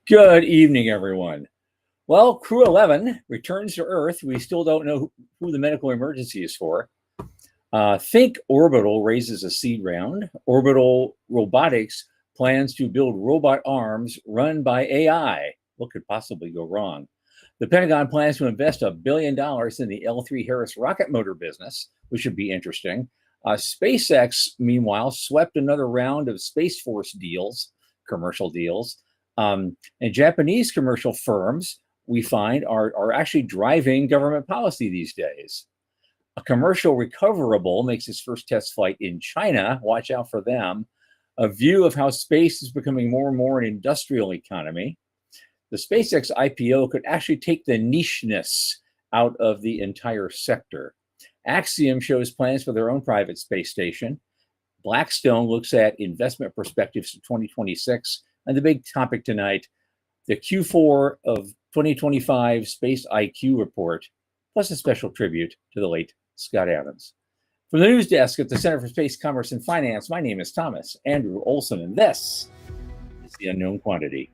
Good evening, everyone. Well, Crew 11 returns to Earth. We still don't know who the medical emergency is for. Think Orbital raises a seed round. Orbital Robotics plans to build robot arms run by AI. What could possibly go wrong? The Pentagon plans to invest $1 billion in the L3 Harris rocket motor business, which should be interesting. SpaceX, meanwhile, swept another round of Space Force deals, commercial deals. And Japanese commercial firms, we find, are actually driving government policy these days. A commercial recoverable makes its first test flight in China. Watch out for them. A view of how space is becoming more and more an industrial economy. The SpaceX IPO could actually take the nicheness out of the entire sector. Axiom shows plans for their own private space station. Blackstone looks at investment perspectives for 2026. And the big topic tonight, the Q4 of 2025 Space IQ report, plus a special tribute to the late Scott Adams. From the news desk at the Center for Space Commerce and Finance, my name is Thomas Andrew Olson, and this is The Unknown Quantity.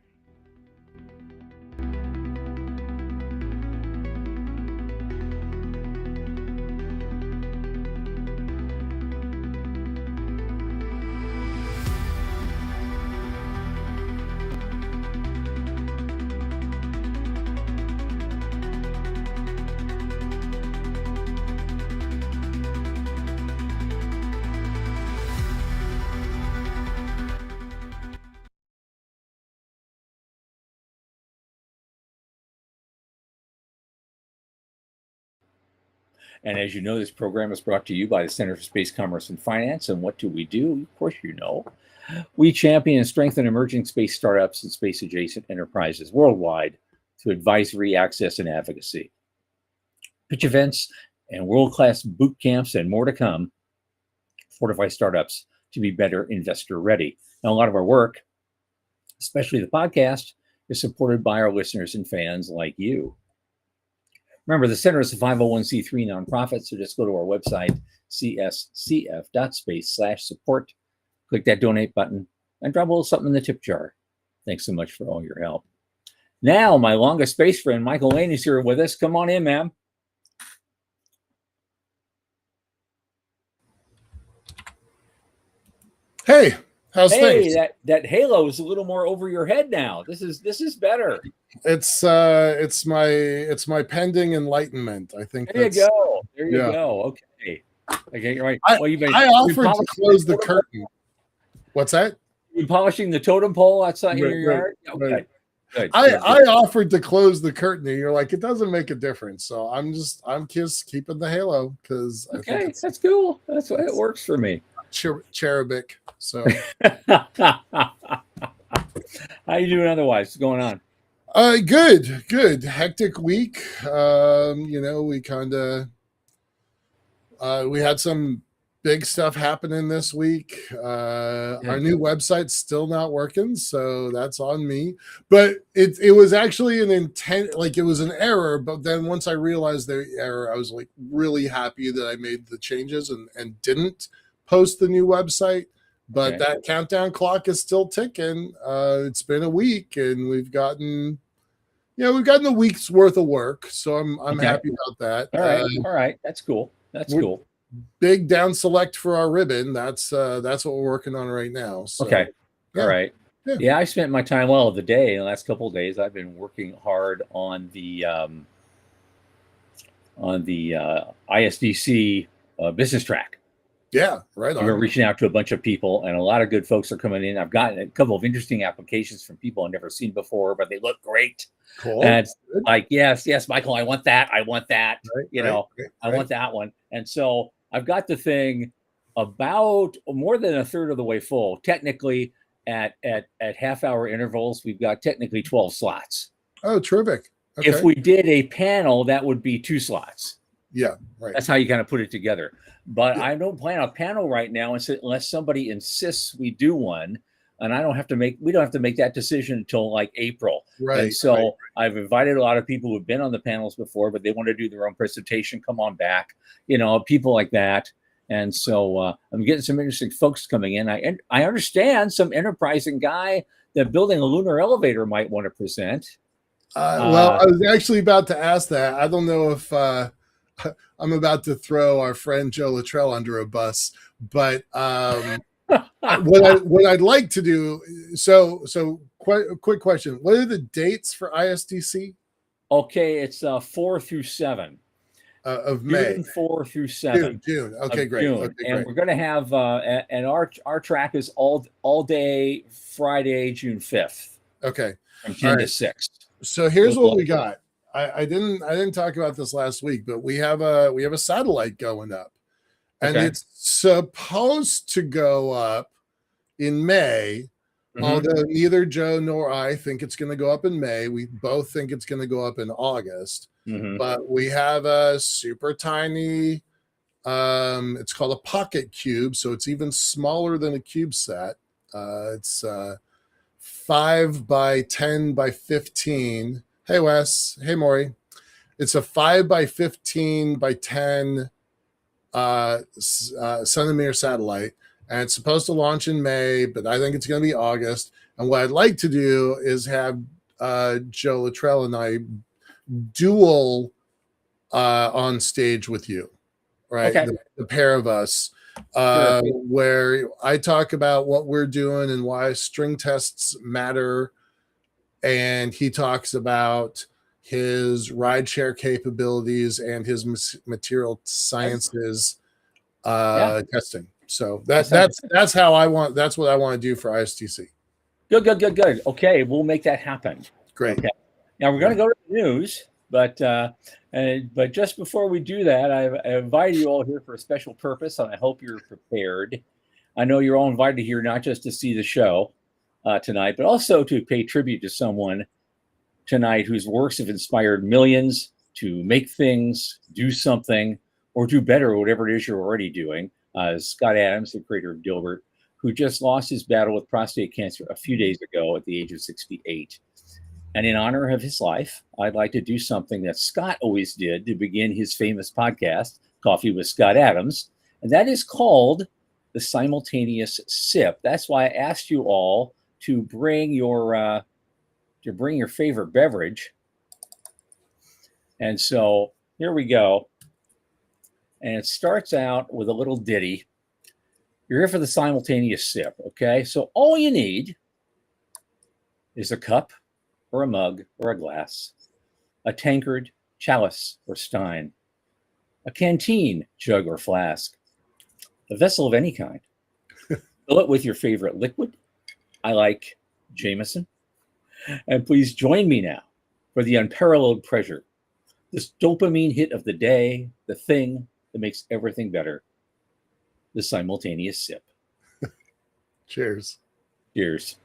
And as you know, this program is brought to you by the Center for Space Commerce and Finance. And what do? Of course, you know. We champion and strengthen emerging space startups and space-adjacent enterprises worldwide through advisory, access, and advocacy. Pitch events and world-class boot camps and more to come fortify startups to be better investor-ready. Now, a lot of our work, especially the podcast, is supported by our listeners and fans like you. Remember, the Center is a 501c3 nonprofit, so just go to our website, cscf.space/support, click that donate button, and drop a little something in the tip jar. Thanks so much for all your help. Now, my longest space friend, Michael Lane, is here with us. Come on in, ma'am. Hey, how's things? That halo is a little more over your head now. This is better. It's my pending enlightenment. I think There you go. Okay, right. I offered to close the curtain. What's that? You polishing the totem pole outside in your yard? Okay. Right. Good. I offered to close the curtain, and you're like, it doesn't make a difference. So I'm just keeping the halo because okay, that's cool. That's what it works for me. Cherubic. So how you doing otherwise? What's going on? Good. Hectic week. We kind of we had some big stuff happening this week. Our new website's still not working, so that's on me. But it was actually an intent, like it was an error. But then once I realized the error, I was like really happy that I made the changes and didn't post the new website. But that countdown clock is still ticking. It's been a week, and we've gotten a week's worth of work. So I'm happy about that. All right, that's cool. That's cool. Big down select for our ribbon. That's what we're working on right now. So, okay. Yeah. All right. Yeah, I spent my time the day. The last couple of days, I've been working hard on the ISDC business track. Yeah, right on. We're reaching out to a bunch of people, and a lot of good folks are coming in. I've gotten a couple of interesting applications from people I've never seen before, but they look great. Cool. And it's like, yes, Michael, I want that. I want that. I want that one. And so I've got the thing about more than a third of the way full. Technically, at half-hour intervals, we've got technically 12 slots. Oh, terrific. Okay. If we did a panel, that would be 2 slots. Yeah, right. That's how you kind of put it together. But I don't plan a panel right now unless somebody insists we do one, and we don't have to make that decision until like April. Right. And so I've invited a lot of people who've been on the panels before, but they want to do their own presentation. Come on back, people like that. And so I'm getting some interesting folks coming in. I understand some enterprising guy that building a lunar elevator might want to present. Well, I was actually about to ask that. I don't know if I'm about to throw our friend Joe Luttrell under a bus, but what I'd like to do. So quick question: what are the dates for ISDC? Okay, it's 4 through 7 Of May. June 4 through 7. June. Okay, great. June. Okay, and great. we're going to have and our track is all day Friday, June 5th. Okay, from 10 to 6. So here's what we got. I didn't talk about this last week, but we have a satellite going up, and it's supposed to go up in May. Although neither Joe nor I think it's going to go up in May. We both think it's going to go up in August. But we have a super tiny, it's called a pocket cube. So it's even smaller than a CubeSat. It's 5 by 10 by 15. Hey, Wes. Hey, Maury. It's a 5 by 15 by 10 centimeter satellite. And it's supposed to launch in May, but I think it's going to be August. And what I'd like to do is have Joe Luttrell and I duel on stage with you, right? Okay. The pair of us, where I talk about what we're doing and why string tests matter. And he talks about his rideshare capabilities and his material sciences testing. So that's how I want. That's what I want to do for ISTC. Good. Okay, we'll make that happen. Great. Okay. Now we're going to go to the news, but just before we do that, I invited you all here for a special purpose, and I hope you're prepared. I know you're all invited here not just to see the show tonight, but also to pay tribute to someone tonight whose works have inspired millions to make things, do something, or do better, whatever it is you're already doing. Scott Adams, the creator of Dilbert, who just lost his battle with prostate cancer a few days ago at the age of 68. And in honor of his life, I'd like to do something that Scott always did to begin his famous podcast, Coffee with Scott Adams, and that is called the simultaneous sip. That's why I asked you all to bring your favorite beverage. And so here we go. And it starts out with a little ditty. You're here for the simultaneous sip, okay? So all you need is a cup or a mug or a glass, a tankard, chalice, or stein, a canteen, jug, or flask, a vessel of any kind. Fill it with your favorite liquid. I like Jameson. And please join me now for the unparalleled pleasure, this dopamine hit of the day, the thing that makes everything better, the simultaneous sip. Cheers. Cheers.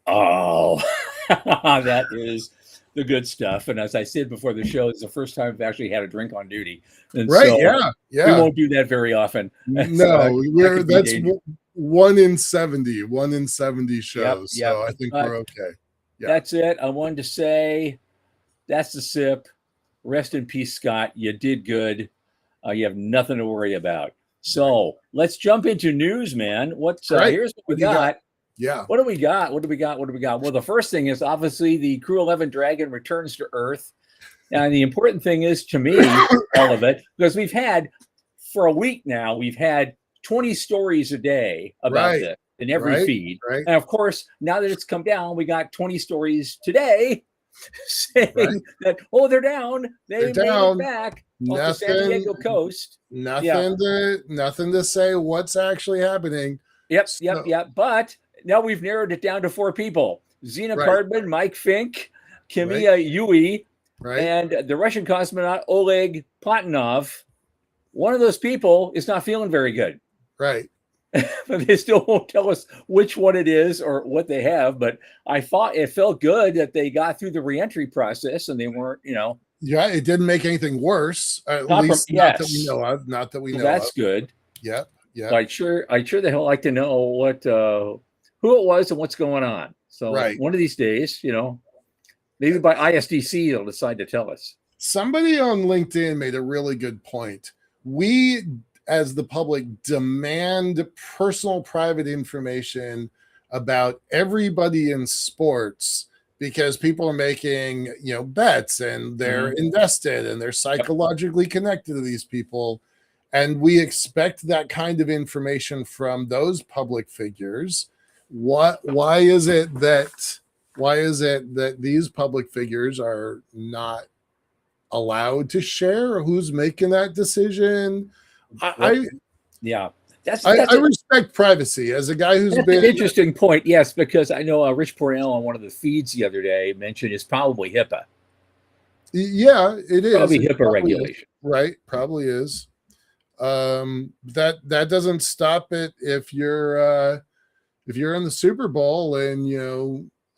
Oh, that is the good stuff. And as I said before the show, it's the first time I've actually had a drink on duty. And right? So yeah. We won't do that very often. No, that's 1 in 70. 1 in 70 shows. Yep. So I think we're okay. Yeah. That's it. I wanted to say that's the sip. Rest in peace, Scott. You did good. You have nothing to worry about. So let's jump into news, man. Here's what we got. Yeah. What do we got? Well, the first thing is obviously the Crew 11 Dragon returns to Earth. And the important thing is, to me, all of it, because we've had, for a week now, we've had 20 stories a day about this in every feed. Right. And of course, now that it's come down, we got 20 stories today saying that, they're down. They're down. Back off the San Diego coast. Nothing to say what's actually happening. Yep. But now we've narrowed it down to 4 people. Zena Cardman, Mike Fink, Kamiya Yui, and the Russian cosmonaut Oleg Platonov. One of those people is not feeling very good. Right. But they still won't tell us which one it is or what they have. But I thought it felt good that they got through the reentry process and they weren't, Yeah, it didn't make anything worse. At least not that we know of. Not that we know that's of. Good. Yep. Yeah. I'd sure the hell like to know what who it was and what's going on. So one of these days, maybe by ISDC they'll decide to tell us. Somebody on LinkedIn made a really good point. We as the public demand personal private information about everybody in sports because people are making, bets and they're invested and they're psychologically connected to these people. And we expect that kind of information from those public figures. Why is it that these public figures are not allowed to share? Who's making that decision? Yeah, I respect privacy as a guy who's been an interesting point. Yes, because I know Rich Pornell on one of the feeds the other day mentioned it's probably HIPAA. Yeah, it is. Probably HIPAA regulation. Right, probably is. That doesn't stop it if you're in the Super Bowl and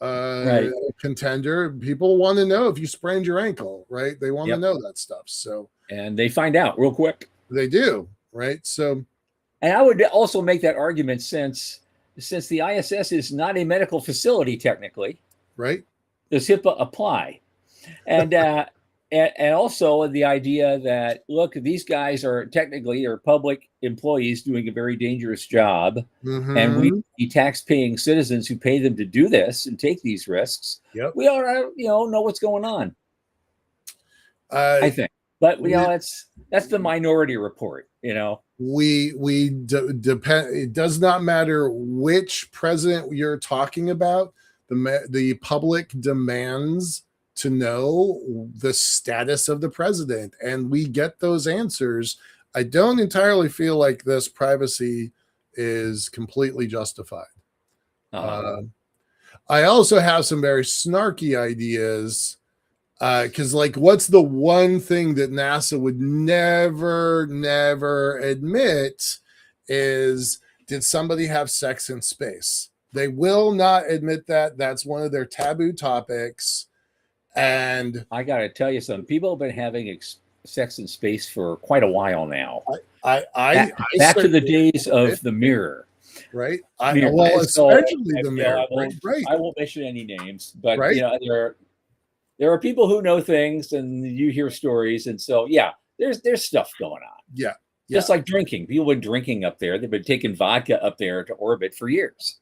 a contender, people want to know if you sprained your ankle, right? They want to know that stuff. So, and they find out real quick. They do, right? So, and I would also make that argument since the ISS is not a medical facility technically, right? Does HIPAA apply? And and also the idea that, look, these guys are technically public employees doing a very dangerous job, and we, the tax-paying citizens who pay them to do this and take these risks, we ought to, know what's going on. I think, but that's the Minority Report. We depend. It does not matter which president you're talking about. The public demands to know the status of the president, and we get those answers. I don't entirely feel like this privacy is completely justified. I also have some very snarky ideas because, what's the one thing that NASA would never admit is, did somebody have sex in space? They will not admit that. That's one of their taboo topics. And I got to tell you something. People have been having sex in space for quite a while now. Back to the days of the mirror, right? Especially the mirror. I won't mention any names, but there are people who know things, and you hear stories, and so there's stuff going on. Yeah. Just like drinking. People have been drinking up there. They've been taking vodka up there to orbit for years.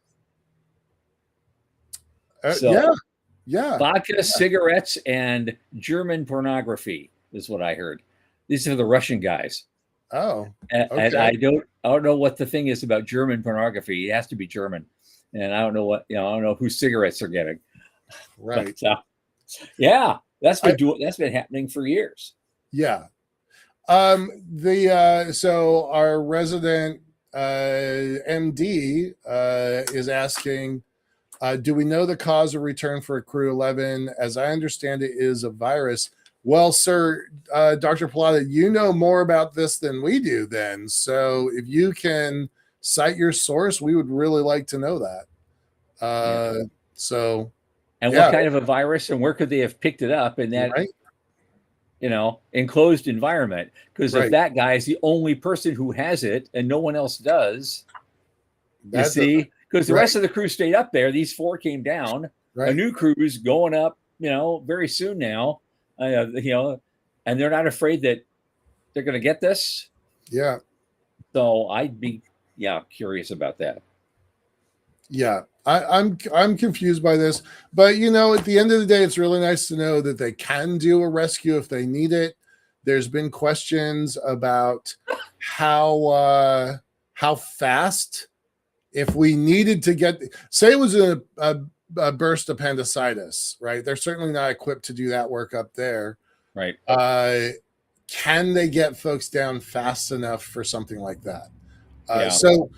Vodka, cigarettes, and German pornography is what I heard. These are the Russian guys. Oh, okay. And I don't know what the thing is about German pornography. It has to be German, and I don't know I don't know who cigarettes are getting. Right. But, that's been happening for years. Yeah. So our resident MD is asking, do we know the cause of return for Crew 11? As I understand it, is a virus. Well, sir, Dr. Plata, you know more about this than we do then. So if you can cite your source, we would really like to know that. And what kind of a virus, and where could they have picked it up in that, enclosed environment? Because if that guy is the only person who has it and no one else does, because the rest of the crew stayed up there. These 4 came down. A new crew's going up, very soon now, and they're not afraid that they're going to get this. Yeah. So I'd be, curious about that. Yeah. I'm confused by this, but at the end of the day, it's really nice to know that they can do a rescue if they need it. There's been questions about how fast, if we needed to get, say it was a burst appendicitis, right? They're certainly not equipped to do that work up there. Right. Can they get folks down fast enough for something like that? So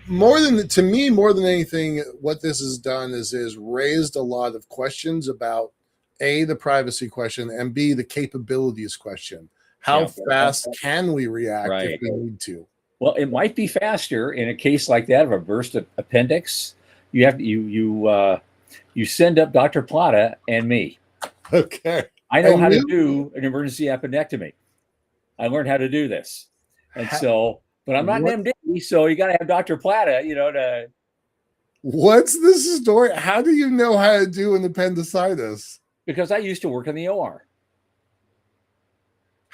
more than anything, what this has done is raised a lot of questions about A, the privacy question, and B, the capabilities question. How fast can we react if we need to? Well, it might be faster in a case like that of a burst appendix. You have you send up Dr. Plata and me. Okay. I know how to do an emergency appendectomy. I learned how to do this, and but I'm not an MD, so you got to have Dr. Plata, to. What's the story? How do you know how to do an appendicitis? Because I used to work in the OR.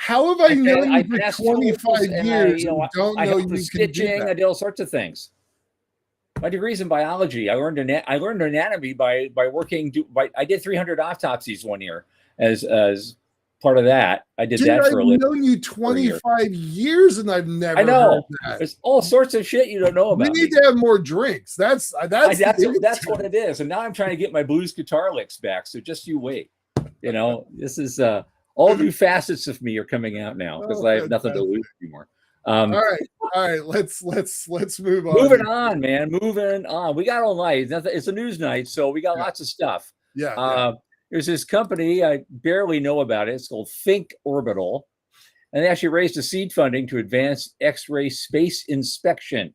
How have I known I you for passed 25 tools and years and don't I know helped you with can do stitching. that? I did all sorts of things. My degree's in biology. I learned anatomy by working. I did 300 autopsies one year as part of that. I did Dude, that I've for a living. known you 25 years and I've never I know. heard that. There's all sorts of shit you don't know We about need me. to have more drinks. That's That's what it is. And now I'm trying to get my blues guitar licks back. So just you wait. This is all new facets of me are coming out now because I have nothing to lose anymore. All right. Let's move on. Moving on, man. Moving on. We got all night. It's a news night, so we got lots of stuff. Yeah. There's this company I barely know about it. It's called Think Orbital, and they actually raised a seed funding to advance X-ray space inspection,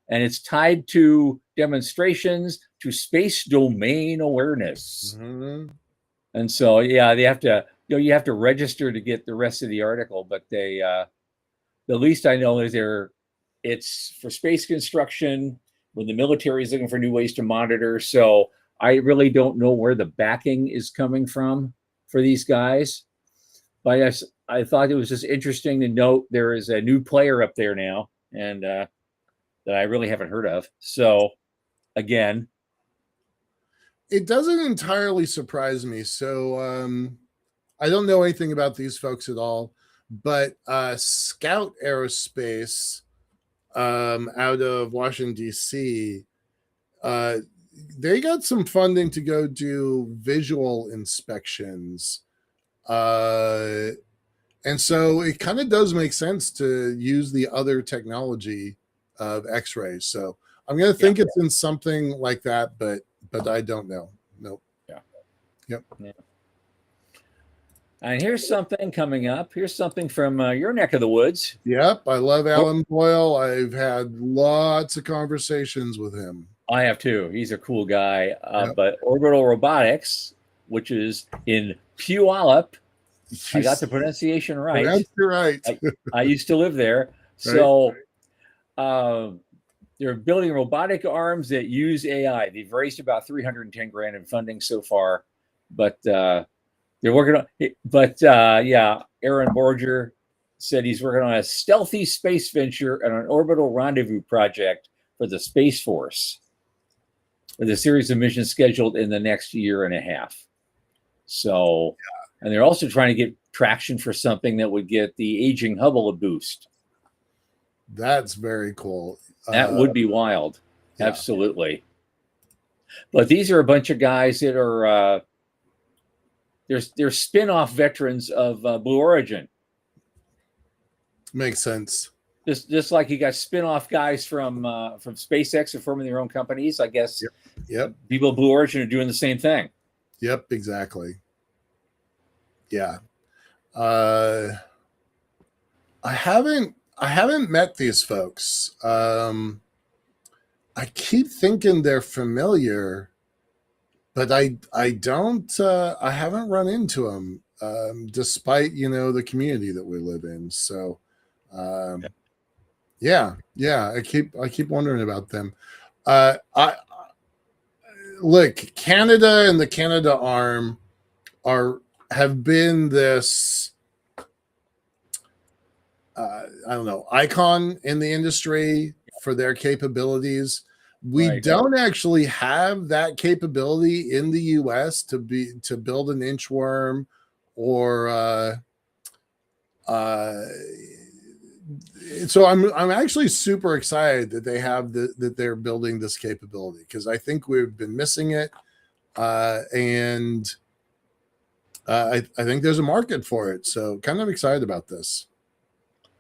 and it's tied to demonstrations to space domain awareness. Mm-hmm. And so, yeah, they have to. You have to register to get the rest of the article, but they. The least I know is it's for space construction when the military is looking for new ways to monitor. So I really don't know where the backing is coming from for these guys. But I thought it was just interesting to note there is a new player up there now, and that I really haven't heard of. So again, it doesn't entirely surprise me. So I don't know anything about these folks at all. But Scout Aerospace out of Washington, D.C., they got some funding to go do visual inspections. And so it kind of does make sense to use the other technology of X-rays. So I'm going to think it's in something like that, but I don't know. Nope. Yeah. Yep. Yeah. And here's something coming up. Here's something from your neck of the woods. Yep. I love Alan Boyle. I've had lots of conversations with him. I have too. He's a cool guy. But Orbital Robotics, which is in Puyallup, I got the pronunciation right. That's right. I used to live there. So they're building robotic arms that use AI. They've raised about 310 grand in funding so far. But they're working on it, but Aaron Borger said he's working on a stealthy space venture and an orbital rendezvous project for the Space Force, with a series of missions scheduled in the next year and a half. So, and they're also trying to get traction for something that would get the aging Hubble a boost. That's very cool. That would be wild. Yeah. Absolutely. But these are a bunch of guys that are they're spin-off veterans of Blue Origin. Makes sense. Just like you got spin-off guys from SpaceX and forming their own companies, I guess. Yep. People at Blue Origin are doing the same thing. Yep, exactly. Yeah. I haven't met these folks. I keep thinking they're familiar, but I haven't run into them, despite, the community that we live in. So, I keep wondering about them. Look, Canada and the Canada arm have been this, icon in the industry for their capabilities. We don't actually have that capability in the US to build an inchworm or so I'm actually super excited that they have that they're building this capability, because I think we've been missing it, and I think there's a market for it. So kind of excited about this.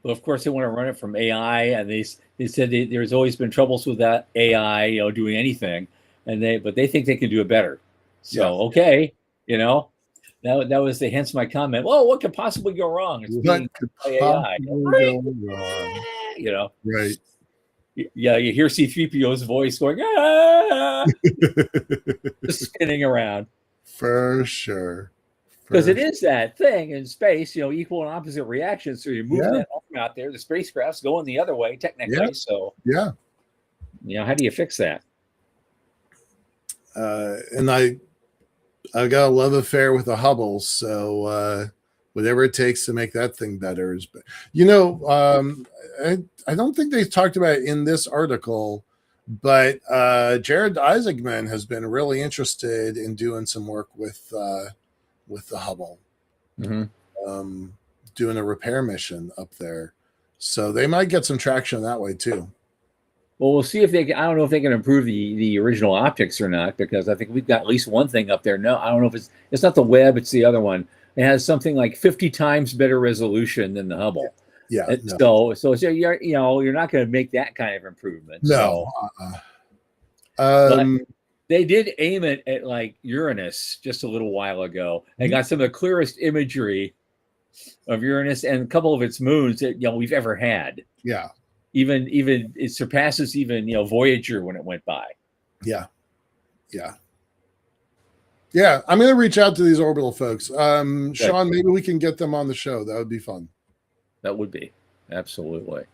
Well, of course, they want to run it from AI, and they said there's always been troubles with that AI, doing anything, but they think they can do it better. So that was hence my comment. Well, what could possibly go wrong? It's being AI. Go wrong? Right? Yeah, you hear C-3PO's voice going, ah, just spinning around. For sure. Because it is that thing in space, equal and opposite reactions. So you're moving that arm out there, the spacecraft's going the other way, technically. Yeah. So how do you fix that? And I got a love affair with the Hubble, so whatever it takes to make that thing better. I don't think they talked about it in this article, but Jared Isaacman has been really interested in doing some work with the Hubble, doing a repair mission up there. So they might get some traction that way too. Well, we'll see if they can. I don't know if they can improve the original optics or not, because I think we've got at least one thing up there. No, I don't know if it's not the Webb, it's the other one. It has something like 50 times better resolution than the Hubble. Yeah. So you're not going to make that kind of improvement. No. But they did aim it at like Uranus just a little while ago. They got some of the clearest imagery of Uranus and a couple of its moons that we've ever had. Yeah. Even it surpasses even Voyager when it went by. Yeah. I'm going to reach out to these orbital folks. Sean, maybe we can get them on the show. That would be fun. That would be absolutely.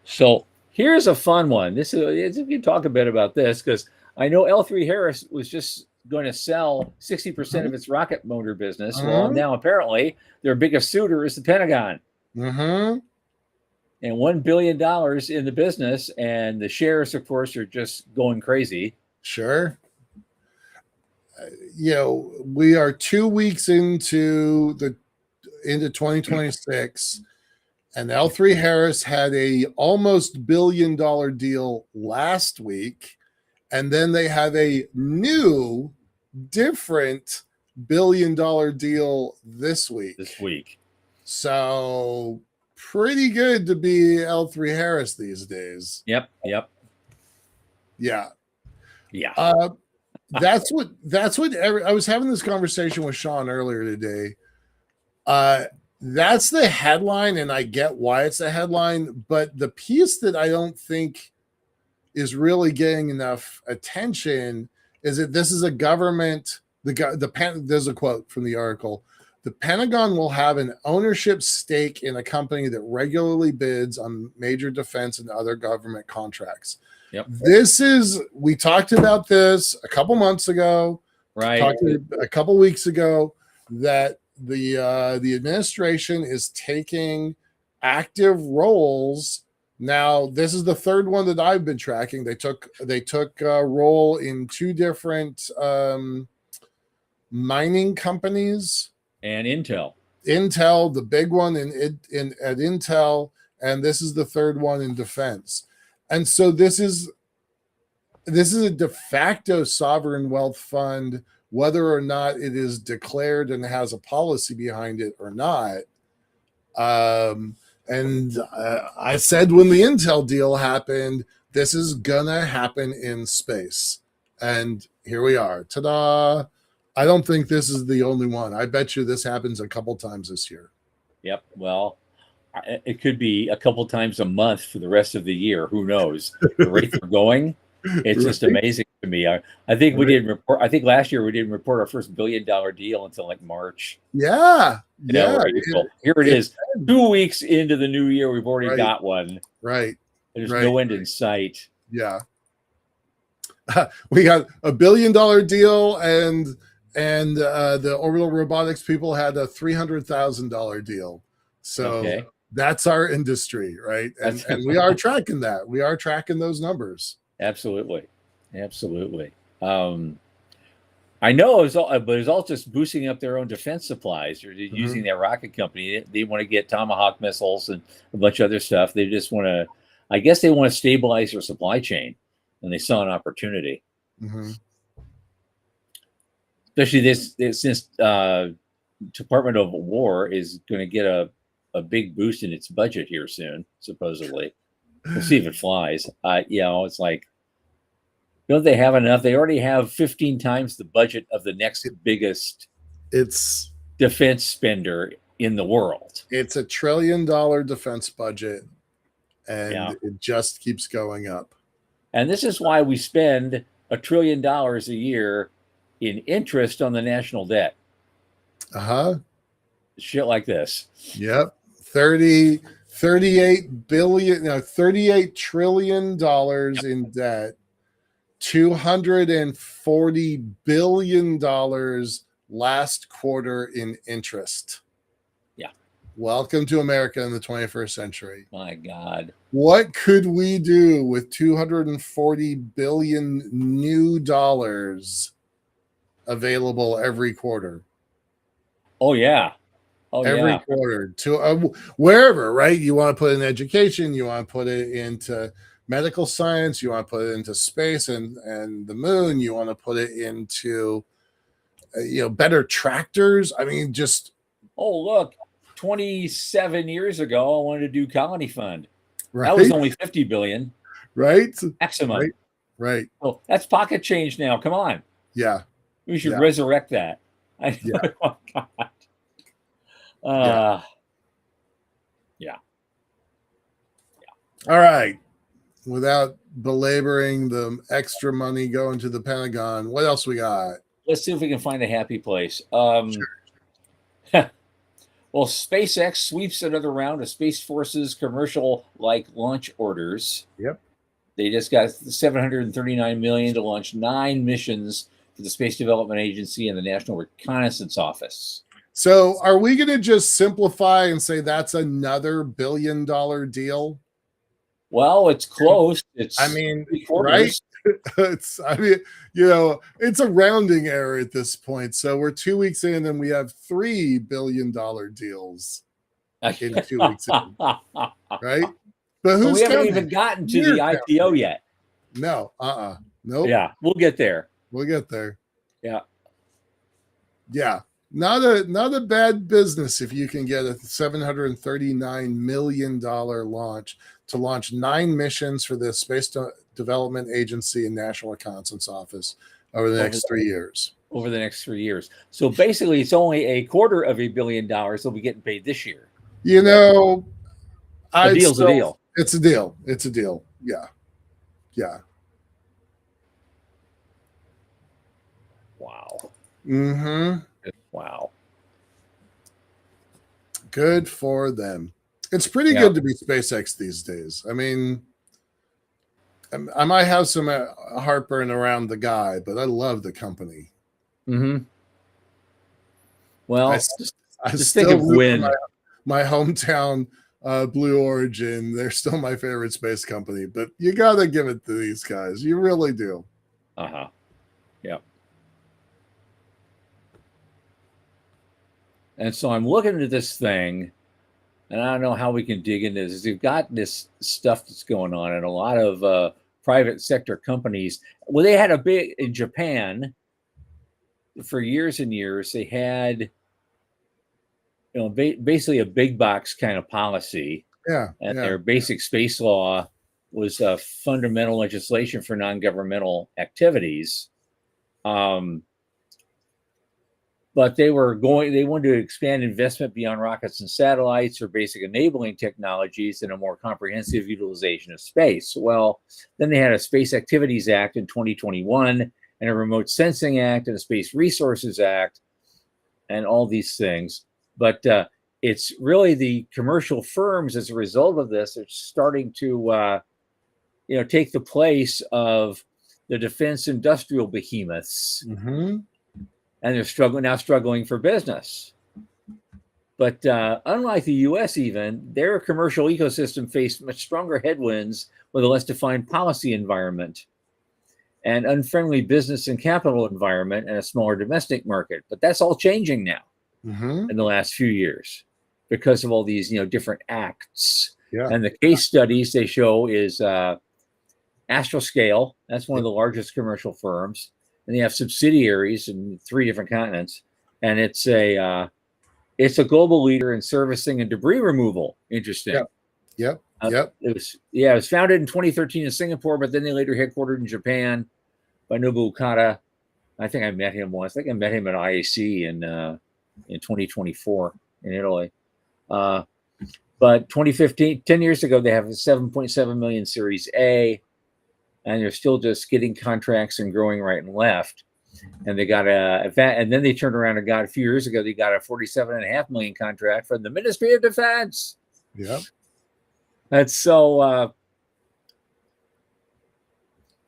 So here's a fun one. We can talk a bit about this because I know L3 Harris was just going to sell 60% of its rocket motor business. Well, now apparently their biggest suitor is the Pentagon. And $1 billion in the business, and the shares, of course, are just going crazy. Sure. We are 2 weeks into 2026, and L3 Harris had a almost $1 billion deal last week, and then they have a new, different $1 billion deal this week. So pretty good to be L3 Harris these days. Yep. Yeah. That's what I was having this conversation with Sean earlier today. That's the headline, and I get why it's a headline, but the piece that I don't think is really getting enough attention is that this is a government. There's a quote from the article. The Pentagon will have an ownership stake in a company that regularly bids on major defense and other government contracts. Yep. We talked about this a couple months ago, right? A couple weeks ago, that the administration is taking active roles. Now, this is the third one that I've been tracking. They took a role in two different mining companies. And Intel, the big one at Intel, and this is the third one in defense. And so this is a de facto sovereign wealth fund, whether or not it is declared and has a policy behind it or not. I said when the Intel deal happened, this is gonna happen in space, and here we are. Ta-da! I don't think this is the only one. I bet you this happens a couple times this year. Yep. Well, it could be a couple times a month for the rest of the year. Who knows? The rate they're going, it's just amazing to me. I think we didn't report. I think last year we didn't report our first $1 billion deal until like March. Yeah. Here it is. 2 weeks into the new year, we've already got one. Right. There's no end in sight. Yeah. We got a $1 billion deal, and the orbital robotics people had a $300,000 deal. So that's our industry, right? And we are tracking that. We are tracking those numbers. Absolutely. I know but it's all just boosting up their own defense supplies. They're using their rocket company. They want to get Tomahawk missiles and a bunch of other stuff. They just want to, I guess they want to stabilize their supply chain, and they saw an opportunity. Especially since Department of War is going to get a big boost in its budget here soon, supposedly. We'll see if it flies. It's like, don't they have enough? They already have 15 times the budget of the next biggest defense spender in the world. It's $1 trillion defense budget, and it just keeps going up. And this is why we spend $1 trillion a year in interest on the national debt. Shit like this. Yep. $38 trillion in debt, $240 billion last quarter in interest. Yeah. Welcome to America in the 21st century. My God. What could we do with 240 billion new dollars available every quarter? Oh, yeah. Oh, every yeah. quarter to wherever, right? You want to put it in education, you want to put it into medical science, you want to put it into space and the moon, you want to put it into better tractors. I mean, just Oh, look, 27 years ago, I wanted to do Colony Fund. right, That was only 50 billion. right, Maximum. right. Oh, that's pocket change now. Come on. Yeah, We should resurrect that. Yeah. Oh, God. Yeah. All right. Without belaboring the extra money going to the Pentagon, what else we got? Let's see if we can find a happy place. Well, SpaceX sweeps another round of Space Force's commercial-like launch orders. Yep. They just got $739 million to launch 9 missions for the Space Development Agency and the National Reconnaissance Office. So are we going to just simplify and say that's another $1 billion deal? Well, it's close. It's right? It's it's a rounding error at this point. So we're 2 weeks in and we have $3 billion deals in 2 weeks in, right? But we haven't even gotten to the IPO yet. No, nope. Yeah, we'll get there. We'll get there. Yeah. Yeah. Not a bad business if you can get a $739 million launch to launch 9 missions for the Space Development Agency and National Reconnaissance Office over the next 3 years. Over the next 3 years. So basically, it's only $250 million that'll be getting paid this year. A deal's a deal. It's a deal. It's a deal. Yeah. Yeah. Wow. Mm-hmm. Wow. Good for them. It's pretty good to be SpaceX these days. I mean, I might have some heartburn around the guy, but I love the company. Mm-hmm. Well, I still think of Win. My hometown Blue Origin. They're still my favorite space company, but you got to give it to these guys. You really do. Uh-huh. Yeah. And so I'm looking at this thing, and I don't know how we can dig into this. You've got this stuff that's going on, and a lot of private sector companies. Well, they had in Japan for years and years. They had, basically a big box kind of policy. Yeah. And their basic space law was fundamental legislation for non-governmental activities. But they wanted to expand investment beyond rockets and satellites or basic enabling technologies and a more comprehensive utilization of space. Well, then they had a Space Activities Act in 2021 and a Remote Sensing Act and a Space Resources Act and all these things. But it's really the commercial firms as a result of this are starting to, take the place of the defense industrial behemoths. Mm-hmm. And they're struggling for business. But unlike the U.S., even their commercial ecosystem faced much stronger headwinds with a less defined policy environment, and unfriendly business and capital environment, and a smaller domestic market. But that's all changing now in the last few years because of all these different acts. Yeah. And the case studies they show is Astroscale. That's one of the largest commercial firms. And they have subsidiaries in 3 different continents, and it's a global leader in servicing and debris removal. Interesting. Yep. It was founded in 2013 in Singapore, but then they later headquartered in Japan by Nobu Okada. I think I met him once. I think I met him at IAC in 2024 in Italy. But 2015, 10 years ago, they have a 7.7 million Series A. And they're still just getting contracts and growing right and left. And they got and then they turned around and got a few years ago, they got a 47.5 million contract from the Ministry of Defense. Yep. That's so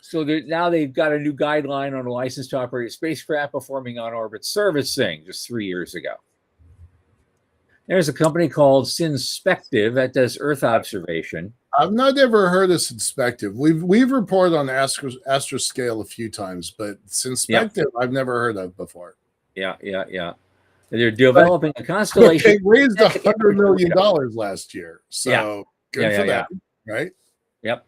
So now they've got a new guideline on a license to operate a spacecraft performing on-orbit servicing just 3 years ago. There's a company called Synspective that does Earth observation. I've not ever heard of Synspective. We've reported on Astroscale a few times, but Synspective I've never heard of before. Yeah. They're developing a constellation. They raised $100 million last year, so good for them, right? Yep.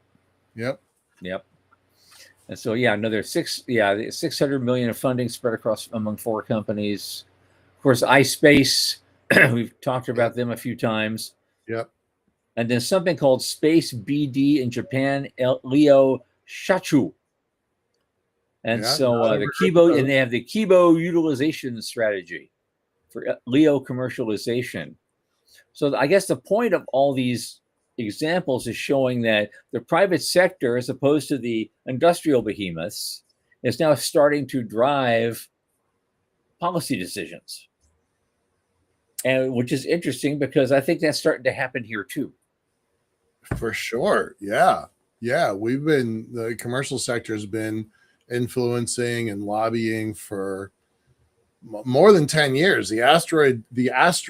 And so another 600 million of funding spread across among 4 companies. Of course, iSpace, we've talked about them a few times. Yep. And then something called Space BD in Japan, Leo Shachu. And so the Kibo, and they have the Kibo utilization strategy for Leo commercialization. So I guess the point of all these examples is showing that the private sector, as opposed to the industrial behemoths, is now starting to drive policy decisions. And which is interesting because I think that's starting to happen here too. For sure. Yeah. The commercial sector has been influencing and lobbying for more than 10 years. The asteroid act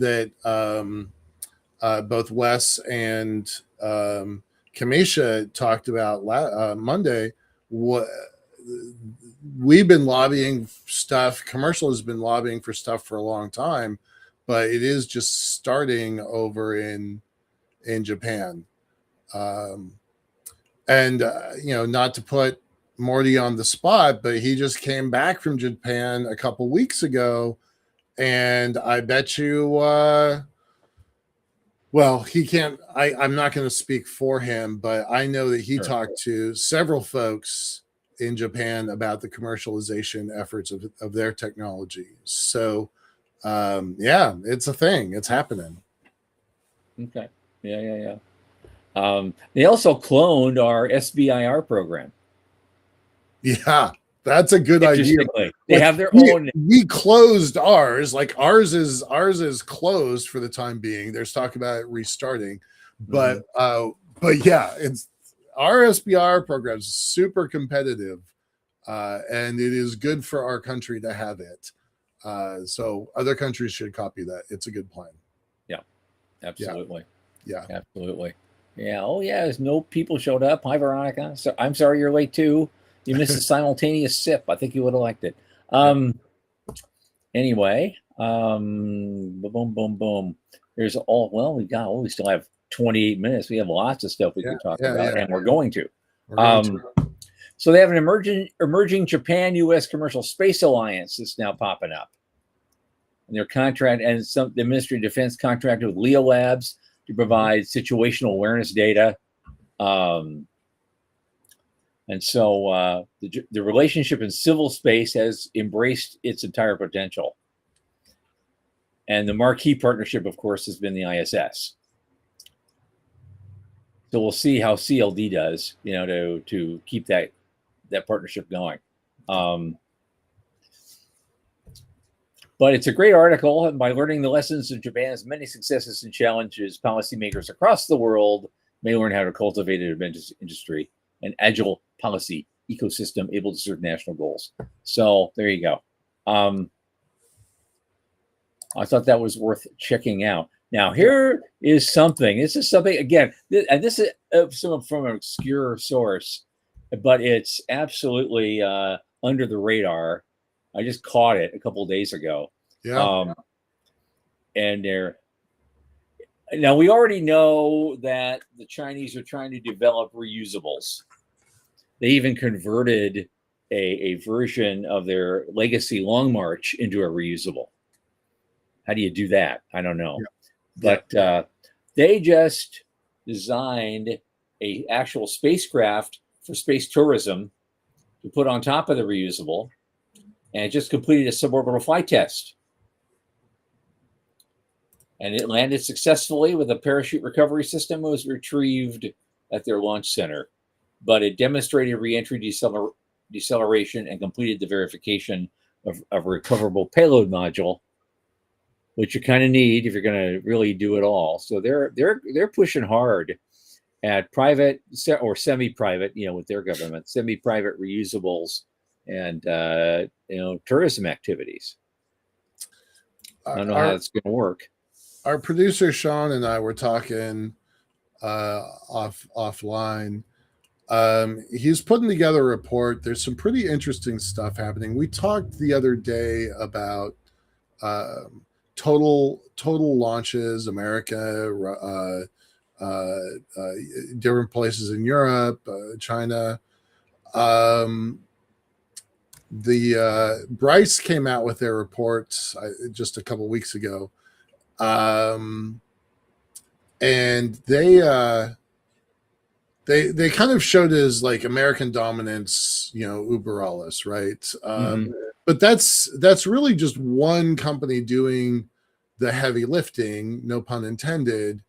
that both Wes and Kamisha talked about Monday, we've been lobbying stuff. Commercial has been lobbying for stuff for a long time, but it is just starting over in Japan. Not to put Morty on the spot, but he just came back from Japan a couple weeks ago, and I bet you he can't. I'm not going to speak for him, but I know that he talked to several folks in Japan about the commercialization efforts of their technology. So, it's a thing. It's happening. Okay. Yeah. They also cloned our SBIR program. Yeah, that's a good idea. They have their own. We closed ours. Like ours is closed for the time being. There's talk about it restarting, but it's our SBIR program is super competitive, and it is good for our country to have it. So other countries should copy that. It's a good plan. Yeah, absolutely. Yeah. Absolutely. Yeah. Oh, yeah. There's no people showed up. Hi, Veronica. So I'm sorry you're late too. You missed a simultaneous sip. I think you would have liked it. Anyway, boom. There's we still have 28 minutes. We have lots of stuff we can talk about, and we're going to. So they have an emerging Japan-U.S. commercial space alliance that's now popping up. And their contract, and the Ministry of Defense contracted with Leo Labs to provide situational awareness data. And so the relationship in civil space has embraced its entire potential. And the marquee partnership, of course, has been the ISS. So we'll see how CLD does, to keep that partnership going. But it's a great article, and by learning the lessons of Japan's many successes and challenges, policymakers across the world may learn how to cultivate an adventurous industry, an agile policy ecosystem able to serve national goals. So there you go. I thought that was worth checking out. Now, here is something. This is something, again, and this is from an obscure source, but it's absolutely under the radar. I just caught it a couple of days ago. Yeah. And now we already know that the Chinese are trying to develop reusables. They even converted a version of their legacy Long March into a reusable. How do you do that? I don't know. Yeah. But they just designed a actual spacecraft for space tourism to put on top of the reusable, and it just completed a suborbital flight test. And it landed successfully with a parachute recovery system. It was retrieved at their launch center, but it demonstrated reentry deceleration and completed the verification of a recoverable payload module. which you kind of need if you're going to really do it all. So they're pushing hard at private or semi-private, with their government, semi-private reusables and tourism activities. I don't know how it's going to work. Our producer Sean and I were talking offline. He's putting together a report. There's some pretty interesting stuff happening. We talked the other day about total launches, America, different places in Europe, China. The Bryce came out with their reports just a couple weeks ago, and they kind of showed as like American dominance, uber alles, right? But that's really just one company doing the heavy lifting, no pun intended.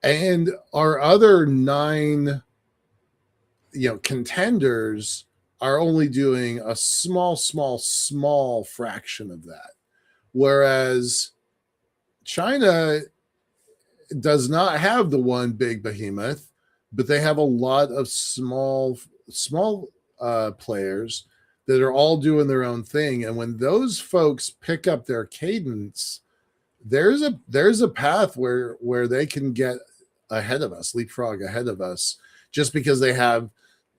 And our other 9, contenders are only doing a small fraction of that. Whereas China does not have the one big behemoth, but they have a lot of small players that are all doing their own thing. And when those folks pick up their cadence, there's a path where they can get ahead of us, leapfrog ahead of us, just because they have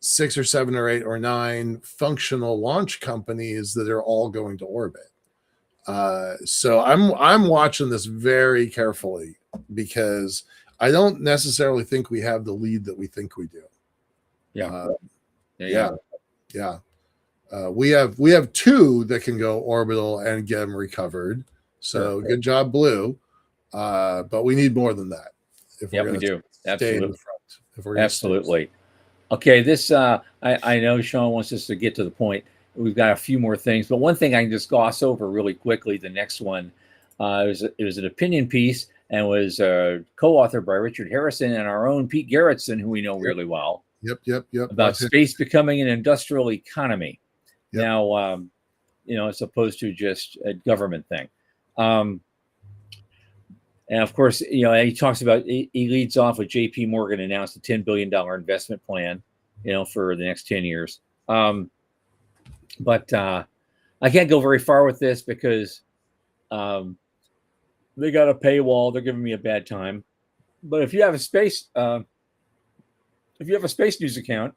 6 or 7 or 8 or 9 functional launch companies that are all going to orbit. So I'm watching this very carefully because I don't necessarily think we have the lead that we think we do. Yeah. We have 2 that can go orbital and get them recovered. So good job, Blue. But we need more than that. If we're we do. Stay in the front. If we're absolutely. Okay, this I know Sean wants us to get to the point. We've got a few more things, but one thing I can just gloss over really quickly. The next one, it was an opinion piece and was co-authored by Richard Harrison and our own Pete Gerritsen, who we know really well. Yep. About space becoming an industrial economy. Yep. Now, as opposed to just a government thing. And of course, he talks about, he leads off with JP Morgan announced a $10 billion investment plan, for the next 10 years. But I can't go very far with this because they got a paywall. They're giving me a bad time. But if you have a space news account,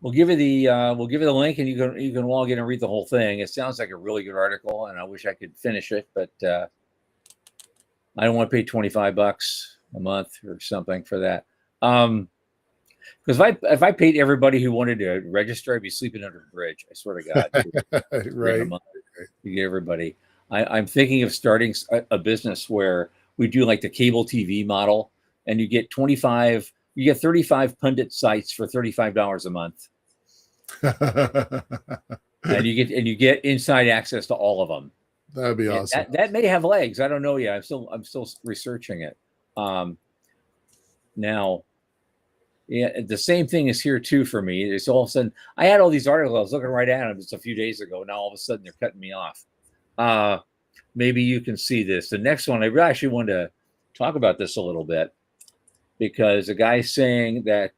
we'll give you the link, and you can log in and read the whole thing. It sounds like a really good article, and I wish I could finish it, but I don't want to pay $25 a month or something for that. Because if I paid everybody who wanted to register, I'd be sleeping under a bridge. I swear to God. Right. To get everybody. I'm thinking of starting a business where we do like the cable TV model, and you get 35 pundit sites for $35 a month. and you get inside access to all of them. That'd be awesome. That may have legs. I don't know yet. I'm still researching it. Now, the same thing is here too for me. It's all of a sudden I had all these articles. I was looking right at them just a few days ago. Now all of a sudden they're cutting me off. Maybe you can see this. The next one, I actually wanted to talk about this a little bit because the guy's saying that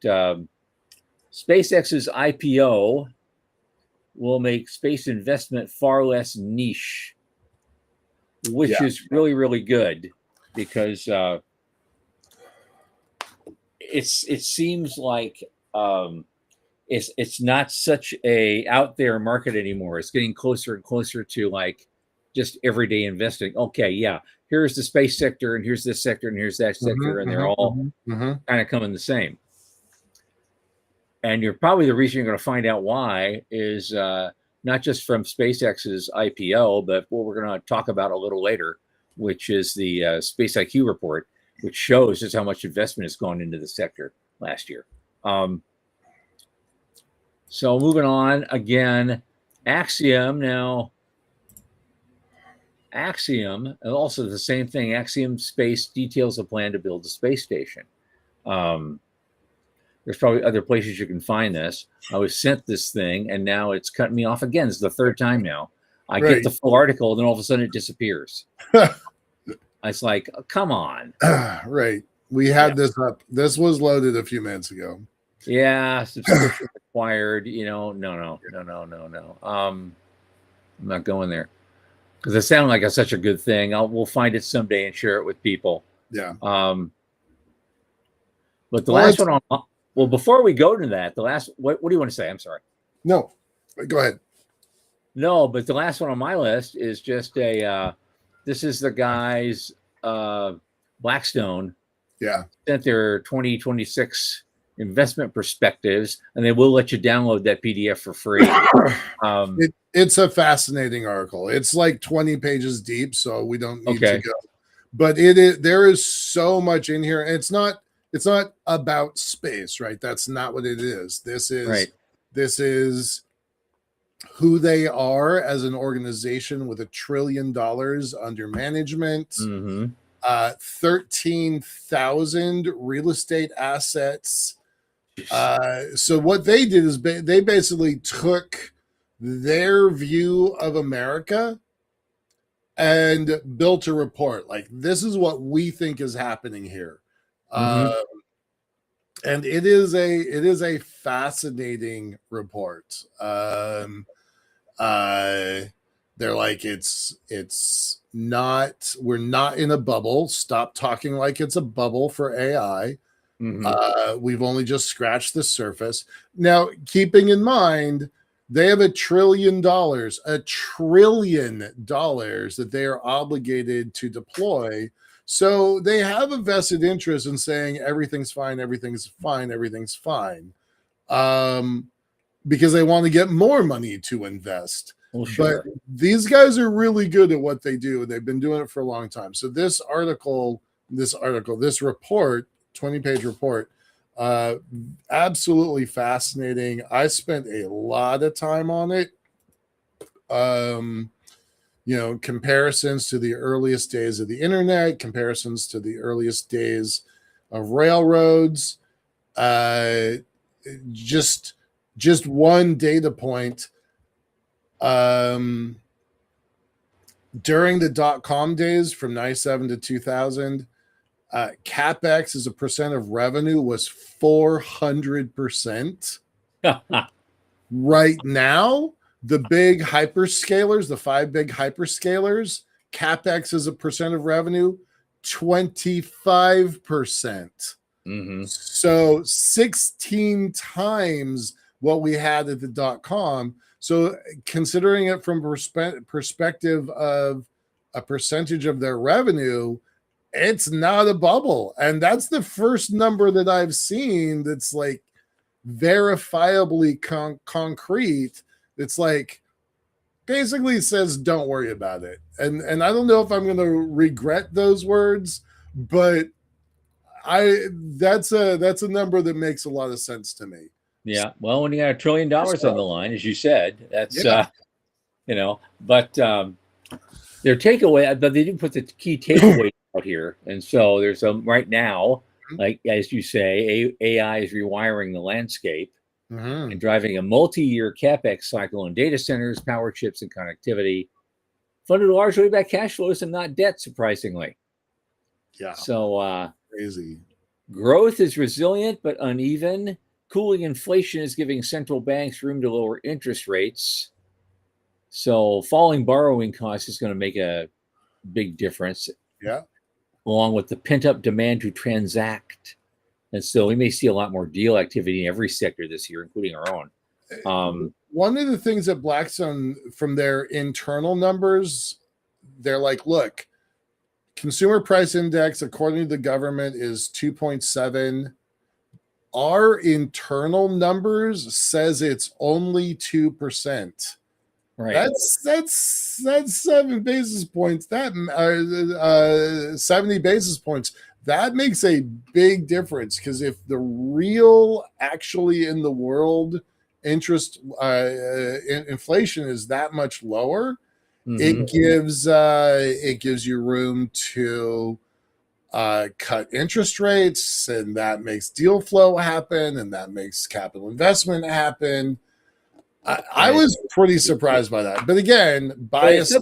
SpaceX's IPO will make space investment far less niche, which is really, really good because it seems like it's not such a out there market anymore. It's getting closer and closer to like just everyday investing. Okay, yeah, here's the space sector, and here's this sector, and here's that sector, and they're all kind of coming the same. And you're probably the reason you're going to find out why is not just from SpaceX's IPO, but what we're going to talk about a little later, which is the Space IQ report, which shows just how much investment has gone into the sector last year. So moving on again, Axiom. Now, Axiom, also the same thing. Axiom Space details a plan to build a space station. There's probably other places you can find this. I was sent this thing, and now it's cutting me off again. It's the third time now. I get Right. the full article, then all of a sudden it disappears. It's like, come on. Right. We had this up. This was loaded a few minutes ago. Yeah, subscription required. No. I'm not going there because it sounded like such a good thing. We'll find it someday and share it with people. Yeah. But the last one well, before we go to that, what do you want to say? I'm sorry. No, go ahead. No, but the last one on my list is just this is the guys, Blackstone. Yeah. Sent their 2026 investment perspectives, and they will let you download that PDF for free. It's a fascinating article. It's like 20 pages deep, so we don't need to go. But there is so much in here. It's not about space, right? That's not what it is. This is who they are as an organization with $1 trillion under management. Mm-hmm. 13,000 real estate assets. So what they did is they basically took their view of America and built a report. Like, this is what we think is happening here. And it is a fascinating report. They're like, we're not in a bubble. Stop talking like it's a bubble for AI. We've only just scratched the surface. Now, keeping in mind, they have $1 trillion that they are obligated to deploy. So they have a vested interest in saying everything's fine, everything's fine, everything's fine. Because they want to get more money to invest. Well, sure. But these guys are really good at what they do. They've been doing it for a long time. So this report, 20-page report, absolutely fascinating. I spent a lot of time on it. Comparisons to the earliest days of the internet, comparisons to the earliest days of railroads. Just one data point. During the dot-com days from 97 to 2000, CapEx as a percent of revenue was 400%. Right now, the big hyperscalers, the 5 big hyperscalers, CapEx as a percent of revenue, 25%. So 16 times what we had at the dot-com. So considering it from perspective of a percentage of their revenue, it's not a bubble. And that's the first number that I've seen that's like verifiably concrete. It's like basically says, don't worry about it. And I don't know if I'm going to regret those words, but that's a number that makes a lot of sense to me. Yeah. Well, when you got $1 trillion on the line, as you said, that's, but their takeaway, but they didn't put the key takeaway out here. And so there's right now, like, as you say, AI is rewiring the landscape and driving a multi-year CapEx cycle in data centers, power chips, and connectivity, funded largely by cash flows and not debt, surprisingly. Yeah. So crazy. Growth is resilient but uneven. Cooling inflation is giving central banks room to lower interest rates. So falling borrowing costs is going to make a big difference. Yeah. Along with the pent-up demand to transact. And so we may see a lot more deal activity in every sector this year, including our own. One of the things that Blackstone, from their internal numbers, they're like, look, consumer price index, according to the government, is 2.7. Our internal numbers says it's only 2%. Right. That's 7 basis points. That 70 basis points. That makes a big difference, because if the real, actually in the world, interest inflation is that much lower, it gives you room to cut interest rates, and that makes deal flow happen, and that makes capital investment happen. I was pretty surprised by that. But again, bias.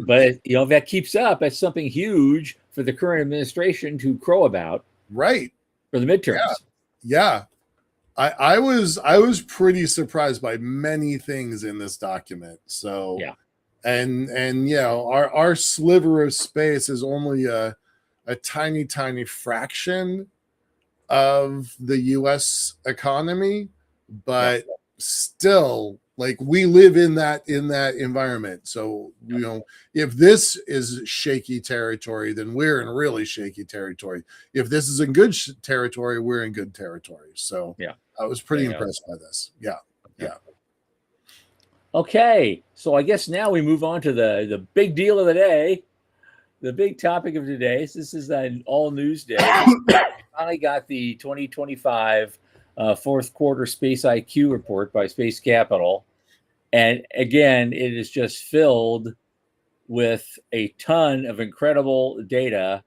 But if that keeps up, that's something huge for the current administration to crow about. Right. For the midterms. Yeah. I was pretty surprised by many things in this document. So yeah. And our sliver of space is only a tiny fraction of the US economy, but still, like, we live in that environment. So if this is shaky territory, then we're in really shaky territory. If this is in good territory, we're in good territory. So I was pretty impressed by this. Yeah. Okay, so I guess now we move on to the big deal of the day, the big topic of today. So this is an all news day. We finally got the 2025 fourth quarter Space IQ report by Space Capital. And again, it is just filled with a ton of incredible data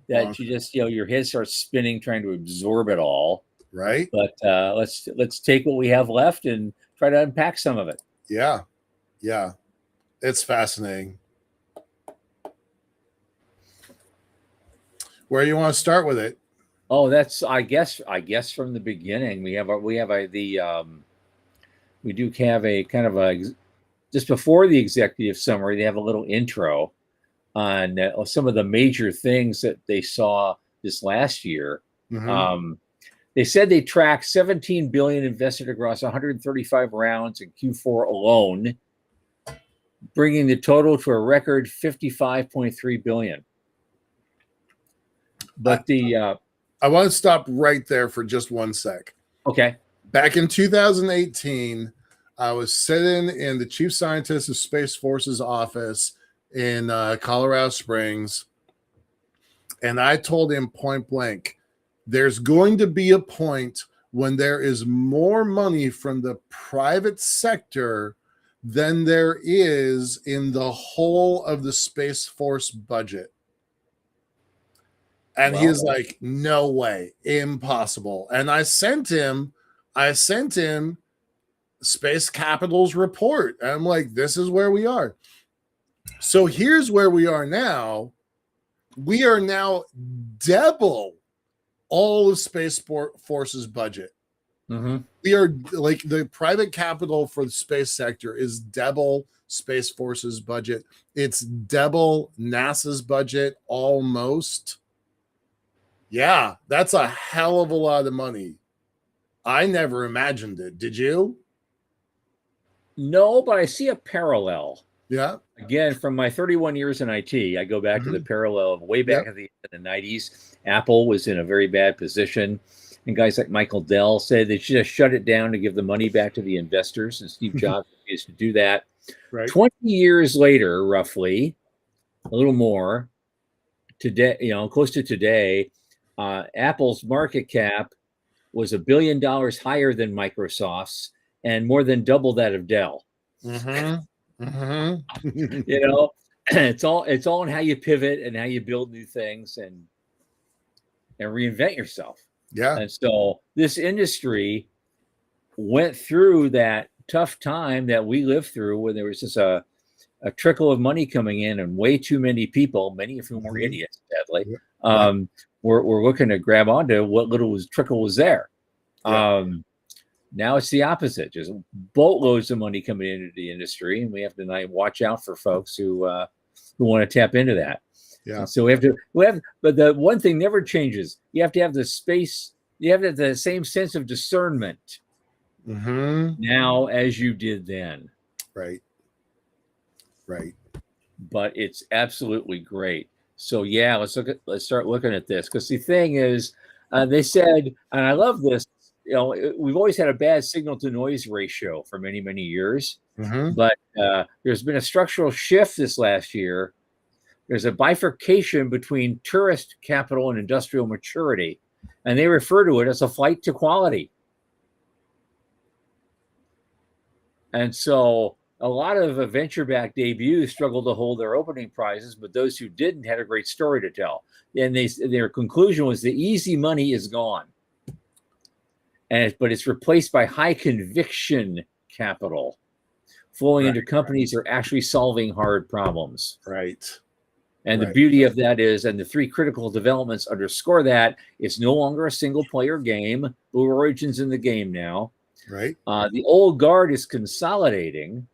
that you just, your head starts spinning trying to absorb it all. Right. But let's take what we have left and try to unpack some of it. Yeah. It's fascinating. Where you want to start with it? Oh, that's I guess from the beginning. We do have a kind of a just before the executive summary. They have a little intro on some of the major things that they saw this last year. Mm-hmm. They said they tracked 17 billion invested across 135 rounds in Q4 alone, bringing the total to a record 55.3 billion. But I want to stop right there for just one sec. Okay. Back in 2018, I was sitting in the chief scientist of Space Force's office in Colorado Springs, and I told him point blank, there's going to be a point when there is more money from the private sector than there is in the whole of the Space Force budget. And he was like, no way, impossible. And I sent him Space Capital's report. And I'm like, this is where we are. So here's where we are now. We are now double all of Space Force's budget. Mm-hmm. We are like the private capital for the space sector is double Space Force's budget. It's double NASA's budget almost. Yeah, that's a hell of a lot of money. I never imagined it. Did you? No, but I see a parallel. Yeah. Again, from my 31 years in IT, I go back to the parallel of way back in the 90s. Apple was in a very bad position. And guys like Michael Dell said they should have shut it down to give the money back to the investors. And Steve Jobs used to do that. Right. 20 years later, roughly, a little more, today, close to today, Apple's market cap was $1 billion higher than Microsoft's and more than double that of Dell. Mm-hmm. Mm-hmm. It's all in how you pivot and how you build new things and reinvent yourself. Yeah. And so this industry went through that tough time that we lived through when there was just a trickle of money coming in and way too many people, many of whom were idiots, sadly, were looking to grab onto what little trickle was there. Yeah. Now it's the opposite, just boatloads of money coming into the industry, and we have to watch out for folks who want to tap into that. Yeah. And so but the one thing never changes. You have to have the same sense of discernment now as you did then. Right. But it's absolutely great. So let's start looking at this, because the thing is, they said, and I love this. We've always had a bad signal to noise ratio for many, many years, but there's been a structural shift this last year. There's a bifurcation between tourist capital and industrial maturity, and they refer to it as a flight to quality. And so a lot of venture-backed debuts struggled to hold their opening prizes, but those who didn't had a great story to tell. And their conclusion was the easy money is gone. But it's replaced by high conviction capital. flowing into companies that are actually solving hard problems. Right. And the beauty of that is, and the three critical developments underscore that, it's no longer a single player game. Blue Origin's in the game now. Right. The old guard is consolidating.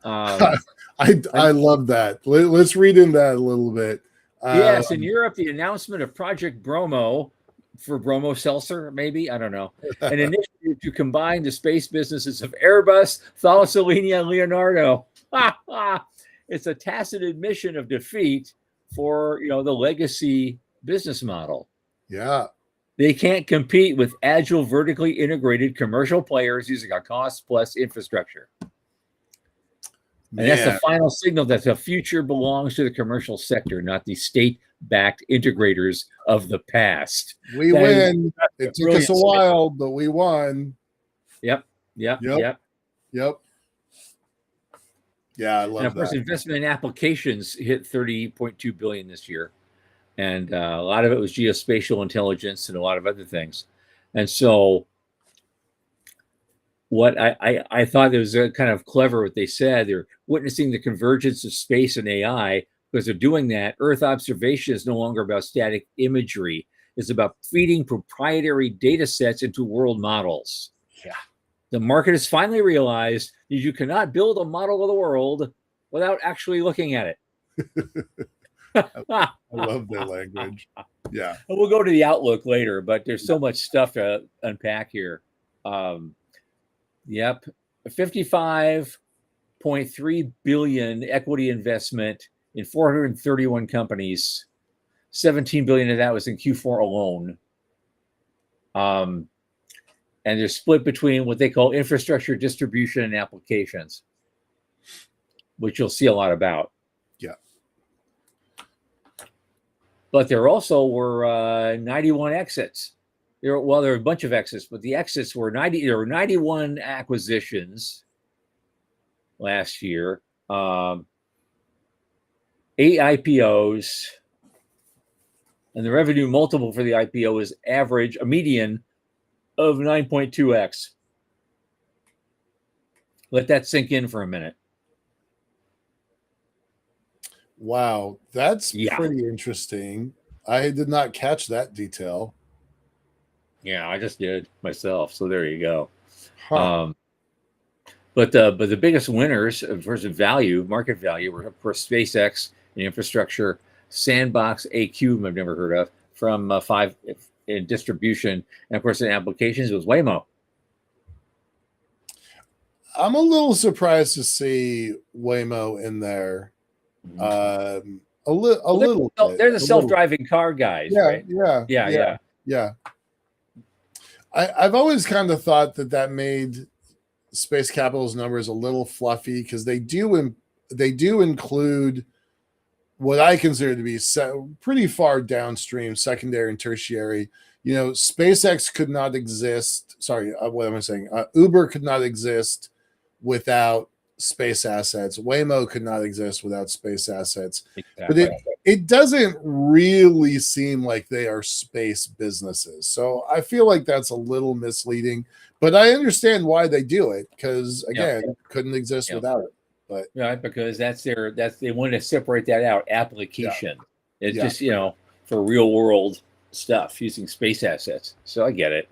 I love that. Let's read in that a little bit. Yes, in Europe, the announcement of Project Bromo, for Bromo Seltzer, maybe, I don't know, an initiative to combine the space businesses of Airbus, Thalassolinia, and Leonardo. It's a tacit admission of defeat for the legacy business model. Yeah. They can't compete with agile, vertically integrated commercial players using a cost-plus infrastructure. And that's the final signal that the future belongs to the commercial sector, not the state-backed integrators of the past. We win. It took us a while, but we won. Yep. Yeah, I love that. And of course, investment in applications hit $30.2 billion this year. And a lot of it was geospatial intelligence and a lot of other things. And so what I thought it was kind of clever what they said. They're witnessing the convergence of space and AI. Because they're doing that, Earth observation is no longer about static imagery. It's about feeding proprietary data sets into world models. Yeah. The market has finally realized that you cannot build a model of the world without actually looking at it. I love their language. Yeah. And we'll go to the outlook later, but there's so much stuff to unpack here. Yep. 55.3 billion equity investment in 431 companies. 17 billion of that was in Q4 alone. And they're split between what they call infrastructure, distribution, and applications, which you'll see a lot about. Yeah. But there also were 91 exits. There were a bunch of exits, but the exits were 90. There were 91 acquisitions last year. 8 IPOs, and the revenue multiple for the IPO is a median of 9.2x. Let that sink in for a minute. Wow, that's pretty interesting. I did not catch that detail. Yeah, I just did myself. So there you go. Huh. But the biggest winners in terms of market value, were of course SpaceX in infrastructure, Sandbox AQ, I've never heard of, from 5 in distribution, and of course in applications it was Waymo. I'm a little surprised to see Waymo in there. A little bit. They're the self-driving car guys, right? Yeah. I've always kind of thought that made Space Capital's numbers a little fluffy because they do include what I consider to be pretty far downstream, secondary and tertiary. SpaceX could not exist. Sorry, what am I saying? Uber could not exist without space assets. Waymo could not exist without space assets. Exactly. But it doesn't really seem like they are space businesses. So I feel like that's a little misleading, but I understand why they do it because again, couldn't exist without it. But because they want to separate that out. Application. It's just for real world stuff using space assets. So I get it.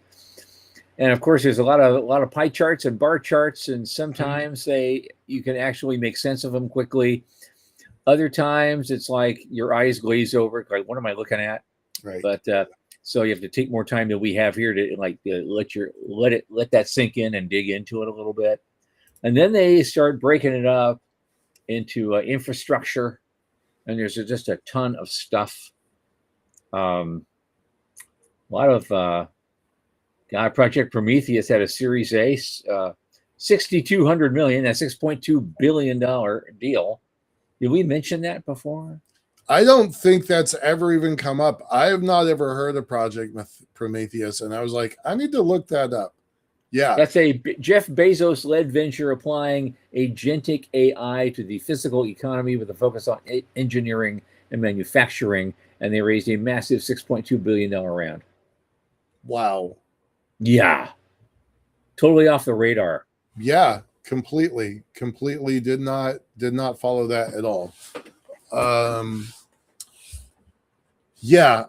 And of course, there's a lot of pie charts and bar charts, and sometimes you can actually make sense of them quickly. Other times, it's like your eyes glaze over. Like, what am I looking at? Right. But so you have to take more time than we have here to let that sink in and dig into it a little bit, and then they start breaking it up into infrastructure, and there's just a ton of stuff. A lot of Project Prometheus had a Series A, $6,200 million, that's $6.2 billion deal. Did we mention that before? I don't think that's ever even come up. I have not ever heard of Project Prometheus, and I was like, I need to look that up. Yeah. That's a Jeff Bezos-led venture applying agentic AI to the physical economy with a focus on engineering and manufacturing, and they raised a massive $6.2 billion round. Wow. Yeah. Totally off the radar. Yeah. completely did not follow that at all. Yeah,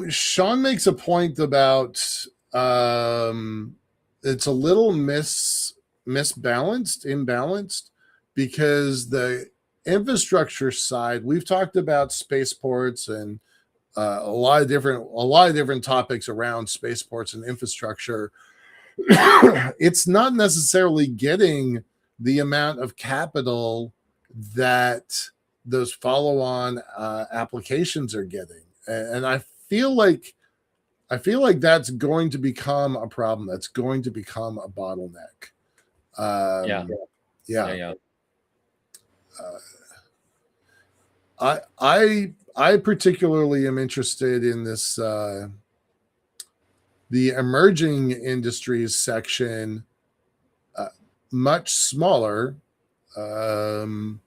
Sean makes a point about it's a little imbalanced, because the infrastructure side, we've talked about spaceports and a lot of different topics around spaceports and infrastructure. It's not necessarily getting the amount of capital that those follow-on applications are getting, and I feel like that's going to become a problem. That's going to become a bottleneck. Yeah. I particularly am interested in this the emerging industries section, much smaller, but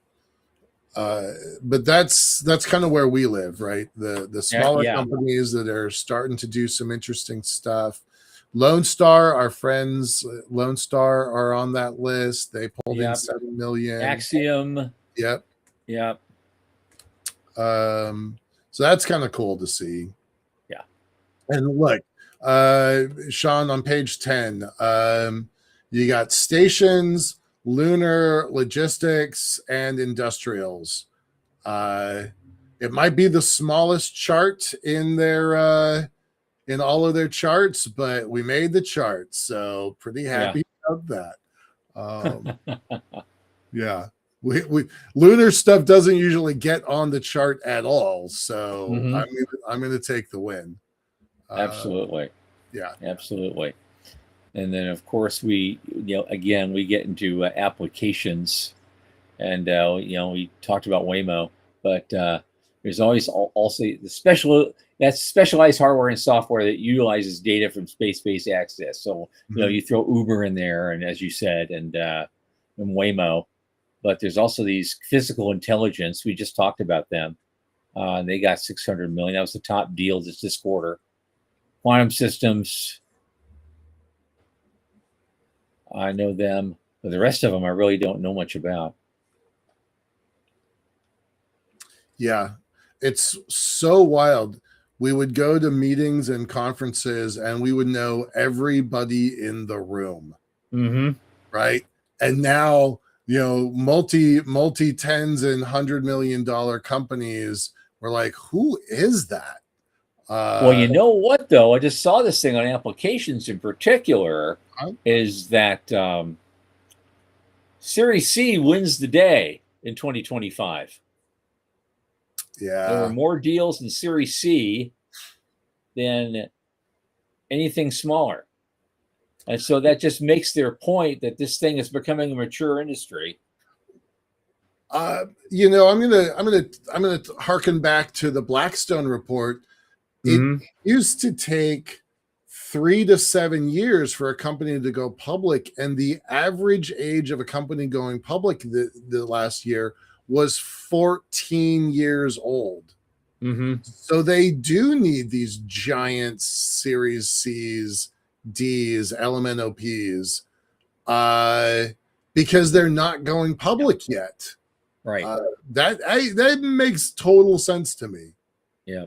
that's kind of where we live, right? The smaller companies that are starting to do some interesting stuff. Lone Star, our friends, Lone Star are on that list. They pulled in 7 million. Axiom. Yep. So that's kind of cool to see. Yeah. And look, Sean, on page 10, you got stations, lunar, logistics, and industrials. It might be the smallest chart in their in all of their charts, but we made the chart, so pretty happy about that. Yeah. We lunar stuff doesn't usually get on the chart at all, so I'm going to take the win. Absolutely. Yeah, absolutely. And then of course we again we get into applications, and we talked about Waymo, but there's always also the specialized hardware and software that utilizes data from space-based access. So you throw Uber in there, and as you said, and Waymo. But there's also these physical intelligence. We just talked about them. They got 600 million. That was the top deal this quarter. Quantum systems, I know them, but the rest of them I really don't know much about. Yeah, it's so wild. We would go to meetings and conferences, and we would know everybody in the room, right? And now, multi tens and $100 million companies were like, who is that? Well, you know what, though? I just saw this thing on applications in particular, is that Series C wins the day in 2025. Yeah. There were more deals in Series C than anything smaller. And so that just makes their point that this thing is becoming a mature industry. I'm gonna harken back to the Blackstone report. It used to take 3 to 7 years for a company to go public, and the average age of a company going public the last year was 14 years old. So they do need these giant Series C's, D's, LMNOPs, because they're not going public yet. Right. That makes total sense to me. Yeah.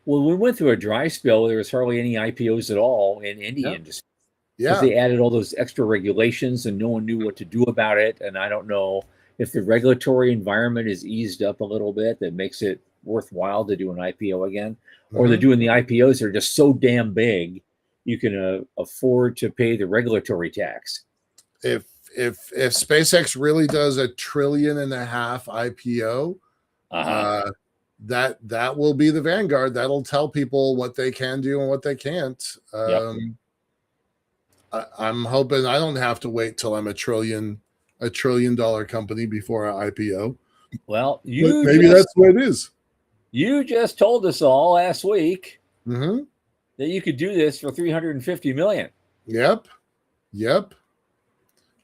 Well, we went through a dry spell. There was hardly any IPOs at all in any industry. Because they added all those extra regulations, and no one knew what to do about it. And I don't know if the regulatory environment is eased up a little bit that makes it worthwhile to do an IPO again, or they're doing the IPOs that are just so damn big you can afford to pay the regulatory tax. If SpaceX really does a $1.5 trillion IPO, that will be the vanguard. That'll tell people what they can do and what they can't. I'm hoping I don't have to wait till I'm a $1 trillion company before I IPO. Well, maybe that's what it is. You just told us all last week that you could do this for $350 million. Yep.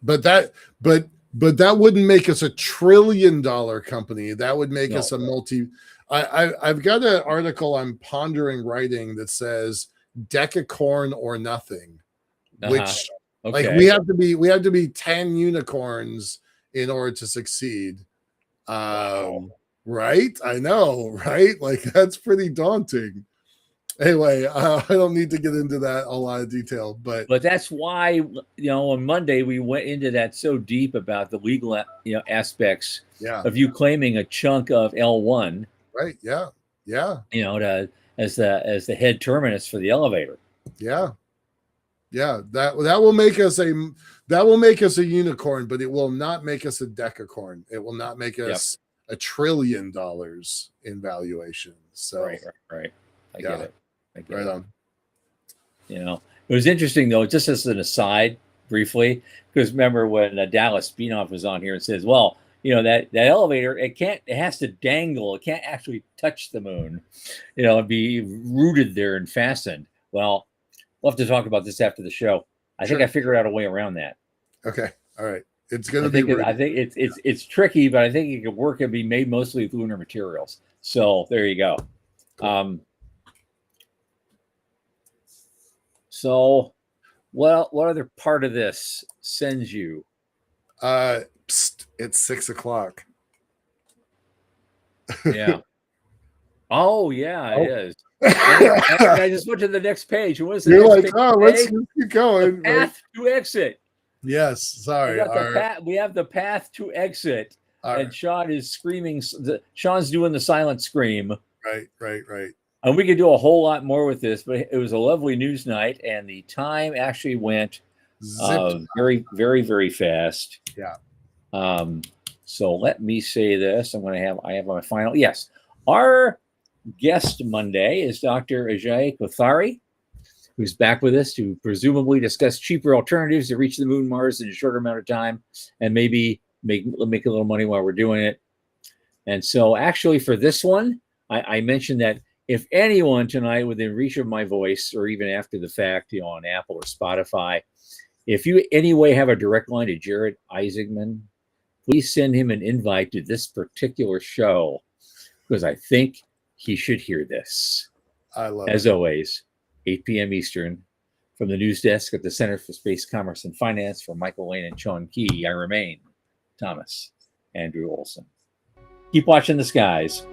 But that wouldn't make us a $1 trillion company. That would make us a multi. I've got an article I'm pondering writing that says decacorn or nothing, which Like Okay. we have to be 10 unicorns in order to succeed. Wow. Right? I know, right? Like that's pretty daunting. Anyway, I don't need to get into that a lot of detail, but that's why, on Monday we went into that so deep about the legal, aspects yeah, of you claiming a chunk of L1, right, yeah, yeah, as the head terminus for the elevator. yeah, yeah. That will make us a unicorn, but it will not make us a decacorn. It will not make Yep. us $1 trillion in valuation. So Right. I yeah, get it. right on. It was interesting though, just as an aside, briefly, because remember when Dallas Beanoff was on here and says, "Well, that elevator, it has to dangle, it can't actually touch the moon, and be rooted there and fastened." Well, we'll have to talk about this after the show. I think I figured out a way around that. Okay, all right. It's gonna be. I think it's tricky, but I think it could work and be made mostly with lunar materials. So there you go. Cool. So, what other part of this sends you? It's 6:00. Yeah. Oh, yeah, it is. I just went to the next page. What is the You're next like, page? oh, let's keep going. The path to exit. Yes, sorry. We have the path to exit, and Sean is screaming. Sean's doing the silent scream. Right. And we could do a whole lot more with this, but it was a lovely news night, and the time actually went very, very, very fast. Yeah. So let me say this. I have my final. Yes. Our guest Monday is Dr. Ajay Kothari, who's back with us to presumably discuss cheaper alternatives to reach the moon, Mars in a shorter amount of time, and maybe make a little money while we're doing it. And so actually for this one, I mentioned that if anyone tonight within reach of my voice, or even after the fact, on Apple or Spotify, if you anyway have a direct line to Jared Isaacman, please send him an invite to this particular show, because I think he should hear this. I love As always, 8 p.m. Eastern, from the news desk at the Center for Space Commerce and Finance for Michael Lane and Sean Key, I remain Thomas Andrew Olson. Keep watching the skies.